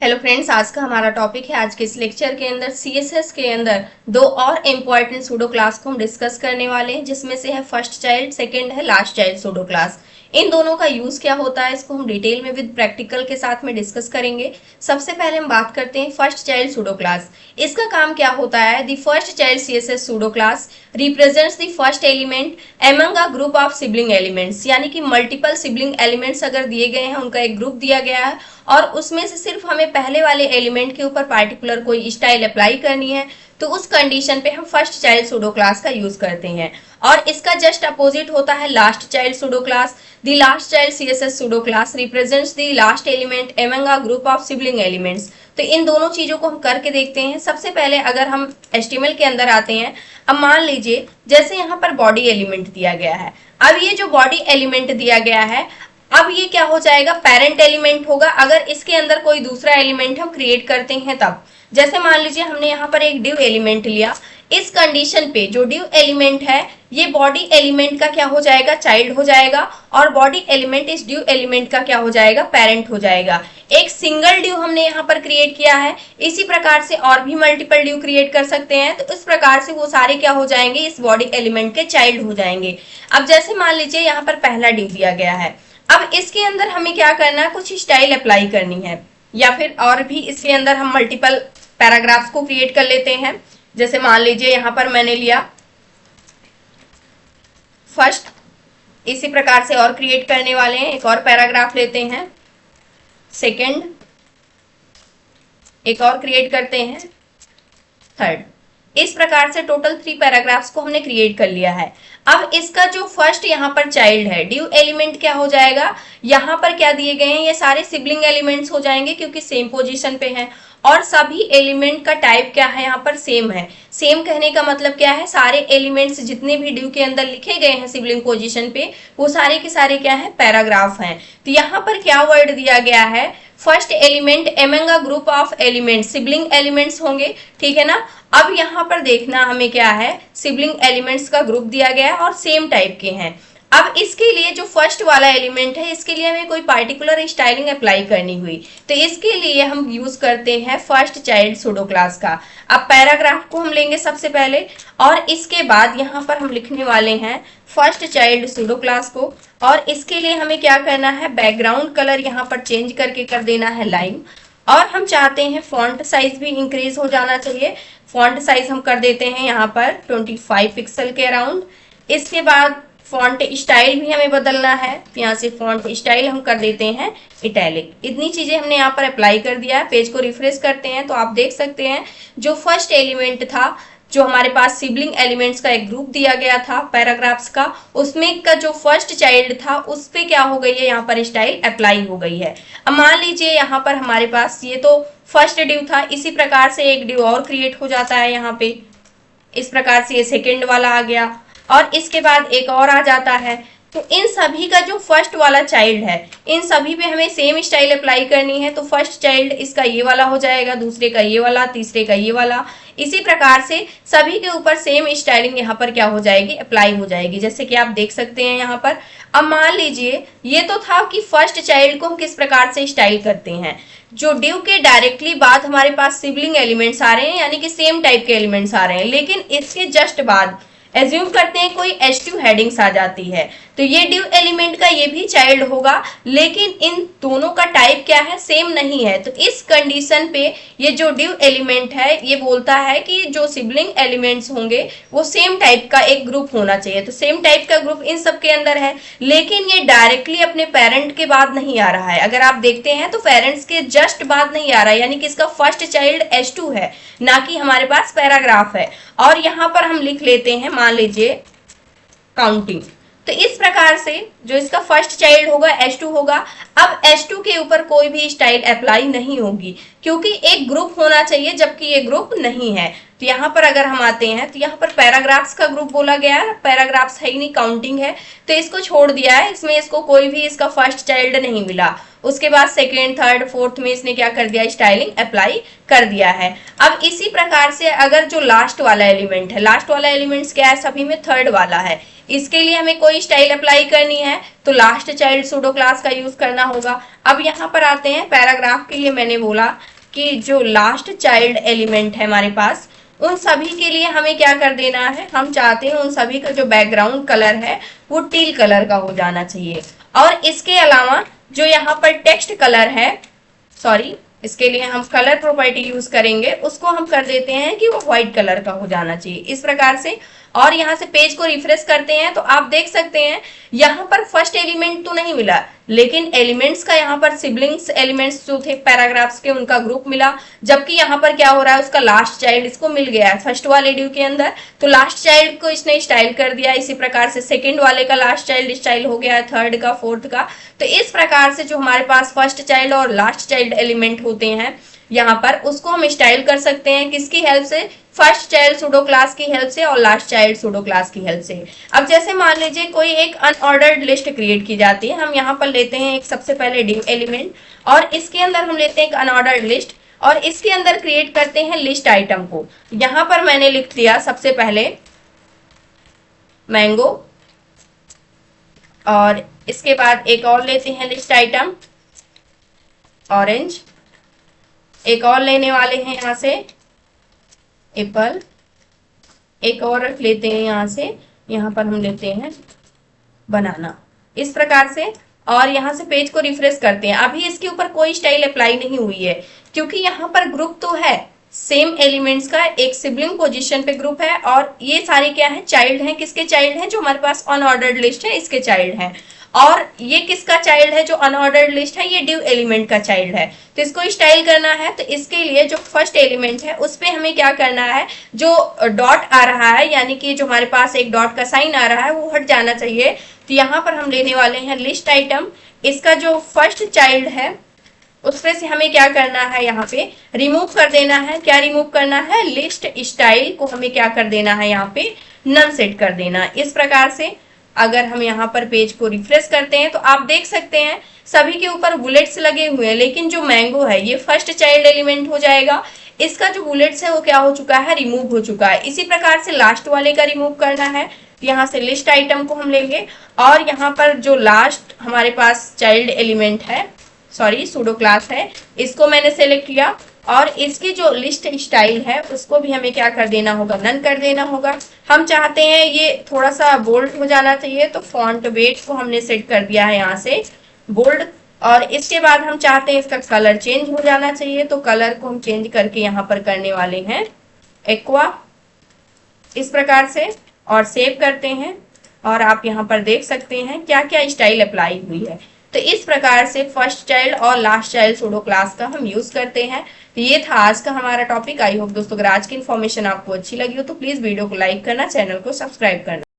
Hello friends, आज का हमारा टॉपिक है। आज के इस लेक्चर के अंदर सीएसएस के अंदर दो और इम्पॉर्टेंट सूडो क्लास को हम डिस्कस करने वाले हैं, जिसमें से है फर्स्ट चाइल्ड, सेकंड है लास्ट चाइल्ड सूडो क्लास। इन दोनों का यूज क्या होता है इसको हम डिटेल में विद प्रैक्टिकल के साथ में डिस्कस करेंगे। सबसे पहले हम बात करते हैं फर्स्ट चाइल्ड सूडो क्लास। इसका काम क्या होता है? The first child CSS pseudo class represents the first element among a group of sibling elements, यानी कि मल्टीपल सिबलिंग एलिमेंट्स अगर दिए गए हैं, उनका एक ग्रुप दिया गया है और उसमें से सिर्फ हमें पहले वाले एलिमेंट के ऊपर पार्टिकुलर कोई स्टाइल अप्लाई करनी है, तो उस कंडीशन पे हम फर्स्ट चाइल्ड सूडो क्लास का यूज करते हैं। और इसका जस्ट अपोजिट होता है last child pseudo class. The last child CSS pseudo class represents the last element among a group of sibling elements. तो इन दोनों चीजों को हम करके देखते हैं। सबसे पहले अगर हम एचटीएमएल के अंदर आते हैं, अब मान लीजिए जैसे यहाँ पर बॉडी एलिमेंट दिया गया है। अब ये जो बॉडी एलिमेंट दिया गया है, अब ये क्या हो जाएगा? पेरेंट एलिमेंट होगा। अगर इसके अंदर कोई दूसरा एलिमेंट हम क्रिएट करते हैं तब, जैसे मान लीजिए हमने यहाँ पर एक डिव एलिमेंट लिया, इस कंडीशन पे जो डिव एलिमेंट है ये बॉडी एलिमेंट का क्या हो जाएगा? चाइल्ड हो जाएगा। और बॉडी एलिमेंट इस डिव एलिमेंट का क्या हो जाएगा? पेरेंट हो जाएगा। एक सिंगल डिव हमने यहाँ पर क्रिएट किया है, इसी प्रकार से और भी मल्टीपल डिव क्रिएट कर सकते हैं। तो इस प्रकार से वो सारे क्या हो जाएंगे? इस बॉडी एलिमेंट के चाइल्ड हो जाएंगे। अब जैसे मान लीजिए यहाँ पर पहला डिव दिया गया है, अब इसके अंदर हमें क्या करना है? कुछ स्टाइल अप्लाई करनी है, या फिर और भी इसके अंदर हम मल्टीपल पैराग्राफ्स को क्रिएट कर लेते हैं। जैसे मान लीजिए यहाँ पर मैंने लिया फर्स्ट, इसी प्रकार से और क्रिएट करने वाले हैं। एक और पैराग्राफ लेते हैं, सेकंड, एक और क्रिएट करते हैं, थर्ड। इस प्रकार से टोटल 3 पैराग्राफ्स को हमने क्रिएट कर लिया है। अब इसका जो फर्स्ट यहाँ पर चाइल्ड है, ड्यू एलिमेंट क्या हो जाएगा? यहाँ पर क्या दिए गए हैं? ये सारे सिबलिंग एलिमेंट्स हो जाएंगे क्योंकि सेम पोजीशन पे हैं। और सभी एलिमेंट का टाइप क्या है? यहाँ पर सेम है। सेम कहने का मतलब क्या है? सारे एलिमेंट्स जितने भी ड्यू के अंदर लिखे गए हैं सिबलिंग पोजीशन पे, वो सारे के सारे क्या है? पैराग्राफ हैं। तो यहाँ पर क्या वर्ड दिया गया है? First element among a group of element, sibling elements होंगे, ठीक है ना। अब यहाँ पर देखना हमें क्या है? सिबलिंग एलिमेंट्स का ग्रुप दिया गया है और सेम टाइप के हैं। अब इसके लिए जो फर्स्ट वाला एलिमेंट है, इसके लिए हमें कोई पार्टिकुलर स्टाइलिंग अप्लाई करनी हुई, तो इसके लिए हम यूज करते हैं फर्स्ट चाइल्ड सूडो क्लास का। अब पैराग्राफ को हम लेंगे सबसे पहले, और इसके बाद यहाँ पर हम लिखने वाले हैं फर्स्ट चाइल्ड सूडो क्लास को। और इसके लिए हमें क्या करना है? बैकग्राउंड कलर यहाँ पर चेंज करके कर देना है लाइम। और हम चाहते हैं फॉन्ट साइज भी इंक्रीज हो जाना चाहिए। फॉन्ट साइज हम कर देते हैं यहाँ पर 25 पिक्सल के अराउंड। इसके बाद फॉन्ट स्टाइल भी हमें बदलना है, यहाँ से फॉन्ट स्टाइल हम कर देते हैं इटैलिक। इतनी चीजें हमने यहाँ पर अप्लाई कर दिया है। पेज को रिफ्रेश करते हैं तो आप देख सकते हैं जो फर्स्ट एलिमेंट था, जो हमारे पास सिबलिंग एलिमेंट्स का एक ग्रुप दिया गया था पैराग्राफ्स का, उसमें का जो फर्स्ट चाइल्ड था उस पे क्या हो गई है? यहाँ पर स्टाइल अप्लाई हो गई है। अब मान लीजिए यहाँ पर हमारे पास ये तो फर्स्ट डिव था, इसी प्रकार से एक डिव और क्रिएट हो जाता है यहाँ पे। इस प्रकार से ये सेकेंड वाला आ गया और इसके बाद एक और आ जाता है। तो इन सभी का जो फर्स्ट वाला चाइल्ड है, इन सभी पे हमें सेम स्टाइल अप्लाई करनी है। तो फर्स्ट चाइल्ड इसका ये वाला हो जाएगा, दूसरे का ये वाला, तीसरे का ये वाला। इसी प्रकार से सभी के ऊपर सेम स्टाइलिंग यहाँ पर क्या हो जाएगी? अप्लाई हो जाएगी, जैसे कि आप देख सकते हैं यहाँ पर। अब मान लीजिए ये तो था कि फर्स्ट चाइल्ड को हम किस प्रकार से स्टाइल करते हैं। जो डिव के डायरेक्टली बाद हमारे पास सिबलिंग एलिमेंट्स आ रहे हैं, यानी कि सेम टाइप के एलिमेंट्स आ रहे हैं, लेकिन इसके जस्ट बाद एज्यूम करते हैं कोई H2 हेडिंग्स आ जाती है, तो ये डिव एलिमेंट का ये भी चाइल्ड होगा, लेकिन इन दोनों का टाइप क्या है? सेम नहीं है। तो इस कंडीशन पे ये जो डिव एलिमेंट है ये बोलता है कि जो सिबलिंग एलिमेंट्स होंगे वो सेम टाइप का एक ग्रुप होना चाहिए। तो सेम टाइप का ग्रुप इन सब के अंदर है, लेकिन ये डायरेक्टली अपने पेरेंट के बाद नहीं आ रहा है। अगर आप देखते हैं तो पेरेंट्स के जस्ट बाद नहीं आ रहा है, यानी कि इसका फर्स्ट चाइल्ड H2 है, ना कि हमारे पास पैराग्राफ है। और यहाँ पर हम लिख लेते हैं, मान लीजिए काउंटिंग। तो इस प्रकार से जो इसका फर्स्ट चाइल्ड होगा H2 होगा। अब H2 के ऊपर कोई भी स्टाइल अप्लाई नहीं होगी, क्योंकि एक ग्रुप होना चाहिए, जबकि ये ग्रुप नहीं है। तो यहाँ पर अगर हम आते हैं तो यहाँ पर पैराग्राफ्स का ग्रुप बोला गया है, पैराग्राफ्स है ही नहीं, काउंटिंग है, तो इसको छोड़ दिया है। इसमें इसको कोई भी इसका फर्स्ट चाइल्ड नहीं मिला। उसके बाद सेकेंड, थर्ड, फोर्थ में इसने क्या कर दिया? स्टाइलिंग अप्लाई कर दिया है। अब इसी प्रकार से अगर जो लास्ट वाला एलिमेंट है, लास्ट वाला एलिमेंट्स क्या है? सभी में थर्ड वाला है, इसके लिए हमें कोई स्टाइल अप्लाई करनी है तो लास्ट चाइल्ड सूडो क्लास का यूज करना होगा। अब यहाँ पर आते हैं पैराग्राफ के लिए। मैंने बोला कि जो लास्ट चाइल्ड एलिमेंट है हमारे पास, उन सभी के लिए हमें क्या कर देना है, हम चाहते हैं उन सभी का जो बैकग्राउंड कलर है वो टील कलर का हो जाना चाहिए। और इसके अलावा जो यहाँ पर टेक्स्ट कलर है, सॉरी, इसके लिए हम कलर प्रॉपर्टी यूज करेंगे, उसको हम कर देते हैं कि वो व्हाइट कलर का हो जाना चाहिए इस प्रकार से। और यहाँ से पेज को रिफ्रेश करते हैं तो आप देख सकते हैं यहाँ पर फर्स्ट एलिमेंट तो नहीं मिला, लेकिन एलिमेंट्स का यहाँ पर सिबलिंग्स एलिमेंट्स जो थे पैराग्राफ्स के उनका ग्रुप मिला। जबकि यहाँ पर क्या हो रहा है, उसका लास्ट चाइल्ड इसको मिल गया है फर्स्ट वाले ड्यू के अंदर, तो लास्ट चाइल्ड को इसने स्टाइल कर दिया। इसी प्रकार से सेकंड वाले का लास्ट चाइल्ड स्टाइल हो गया है, थर्ड का, फोर्थ का। तो इस प्रकार से जो हमारे पास फर्स्ट चाइल्ड और लास्ट चाइल्ड एलिमेंट होते हैं यहाँ पर, उसको हम स्टाइल कर सकते हैं किसकी हेल्प से, फर्स्ट चाइल्ड सूडो क्लास की हेल्प से और लास्ट चाइल्ड सूडो क्लास की हेल्प से। अब जैसे मान लीजिए कोई एक अनऑर्डर्ड लिस्ट क्रिएट की जाती है, हम यहाँ पर लेते हैं एक सबसे पहले डिव एलिमेंट और इसके अंदर हम लेते हैं एक अनऑर्डर्ड लिस्ट और इसके अंदर क्रिएट करते हैं लिस्ट आइटम को। यहाँ पर मैंने लिख दिया सबसे पहले मैंगो और इसके बाद एक और लेते हैं लिस्ट आइटम ऑरेंज, एक और लेने वाले हैं यहाँ से एप्पल, एक और रख लेते हैं यहाँ से, यहाँ पर हम लेते हैं बनाना, इस प्रकार से। और यहाँ से पेज को रिफ्रेश करते हैं। अभी इसके ऊपर कोई स्टाइल अप्लाई नहीं हुई है क्योंकि यहाँ पर ग्रुप तो है सेम एलिमेंट्स का, एक सिबलिंग पोजीशन पे ग्रुप है और ये सारे क्या है, चाइल्ड हैं। किसके चाइल्ड हैं, जो हमारे पास अनऑर्डर्ड लिस्ट है इसके चाइल्ड हैं। और ये किसका चाइल्ड है, जो अनऑर्डर्ड लिस्ट है, ये डिव एलिमेंट का चाइल्ड है। तो इसको स्टाइल करना है तो इसके लिए जो फर्स्ट एलिमेंट है उस पे हमें क्या करना है, जो डॉट आ रहा है यानी कि जो हमारे पास एक डॉट का साइन आ रहा है वो हट जाना चाहिए। तो यहाँ पर हम लेने वाले हैं लिस्ट आइटम, इसका जो फर्स्ट चाइल्ड है उसमें से हमें क्या करना है, यहाँ पे रिमूव कर देना है। क्या रिमूव करना है, लिस्ट स्टाइल को हमें क्या कर देना है, यहाँ पे नन सेट कर देना। इस प्रकार से अगर हम यहाँ पर पेज को रिफ्रेश करते हैं तो आप देख सकते हैं सभी के ऊपर बुलेट्स लगे हुए हैं, लेकिन जो मैंगो है ये फर्स्ट चाइल्ड एलिमेंट हो जाएगा, इसका जो बुलेट्स है वो क्या हो चुका है, रिमूव हो चुका है। इसी प्रकार से लास्ट वाले का रिमूव करना है, यहाँ से लिस्ट आइटम को हम लेंगे और यहाँ पर जो लास्ट हमारे पास चाइल्ड एलिमेंट है, सॉरी सूडो क्लास है, इसको मैंने सेलेक्ट किया और इसकी जो लिस्ट स्टाइल है उसको भी हमें क्या कर देना होगा, नन कर देना होगा। हम चाहते हैं ये थोड़ा सा बोल्ड हो जाना चाहिए तो फॉन्ट वेट को हमने सेट कर दिया है यहाँ से बोल्ड। और इसके बाद हम चाहते हैं इसका कलर चेंज हो जाना चाहिए तो कलर को हम चेंज करके यहाँ पर करने वाले हैं एक्वा, इस प्रकार से, और सेव करते हैं। और आप यहाँ पर देख सकते हैं क्या क्या स्टाइल अप्लाई हुई है। तो इस प्रकार से फर्स्ट चाइल्ड और लास्ट चाइल्ड सूडो क्लास का हम यूज करते हैं। तो ये था आज का हमारा टॉपिक। आई होप दोस्तों अगर आज की इन्फॉर्मेशन आपको अच्छी लगी हो तो प्लीज वीडियो को लाइक करना, चैनल को सब्सक्राइब करना।